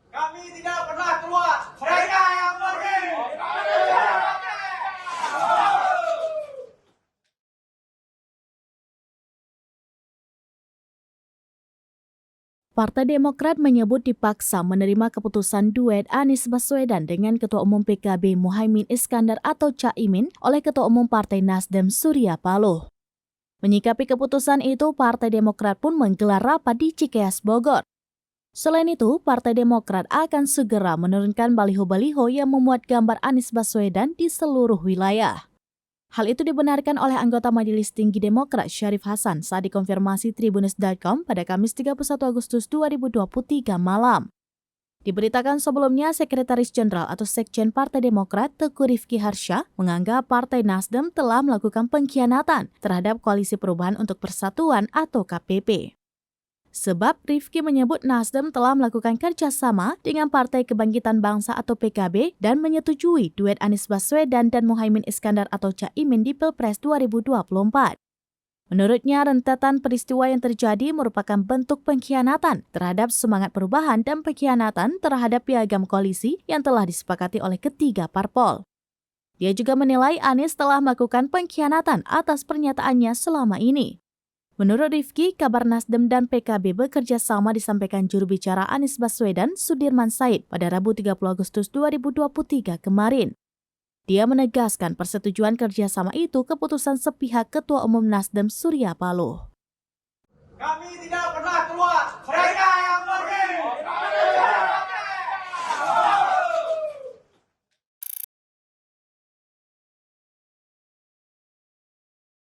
Kami tidak pernah keluar. Mereka yang pergi. Partai Demokrat menyebut dipaksa menerima keputusan duet Anies Baswedan dengan Ketua Umum PKB Muhaimin Iskandar atau Caimin oleh Ketua Umum Partai Nasdem Surya Paloh. Menyikapi keputusan itu, Partai Demokrat pun menggelar rapat di Cikeas, Bogor. Selain itu, Partai Demokrat akan segera menurunkan baliho-baliho yang memuat gambar Anies Baswedan di seluruh wilayah. Hal itu dibenarkan oleh anggota Majelis Tinggi Demokrat Syarif Hasan saat dikonfirmasi Tribunnews.com pada Kamis 31 Agustus 2023 malam. Diberitakan sebelumnya, Sekretaris Jenderal atau Sekjen Partai Demokrat Teguh Rifki Harsha menganggap Partai Nasdem telah melakukan pengkhianatan terhadap Koalisi Perubahan untuk Persatuan atau KPP. Sebab Rifki menyebut Nasdem telah melakukan kerjasama dengan Partai Kebangkitan Bangsa atau PKB dan menyetujui duet Anies Baswedan dan Muhaimin Iskandar atau Caimin di Pilpres 2024. Menurutnya, rentetan peristiwa yang terjadi merupakan bentuk pengkhianatan terhadap semangat perubahan dan pengkhianatan terhadap piagam koalisi yang telah disepakati oleh ketiga parpol. Dia juga menilai Anies telah melakukan pengkhianatan atas pernyataannya selama ini. Menurut Rifki, kabar Nasdem dan PKB bekerja sama disampaikan juru bicara Anies Baswedan, Sudirman Said, pada Rabu 30 Agustus 2023 kemarin. Dia menegaskan persetujuan kerjasama itu keputusan sepihak Ketua Umum Nasdem Surya Paloh. Kami tidak pernah keluar.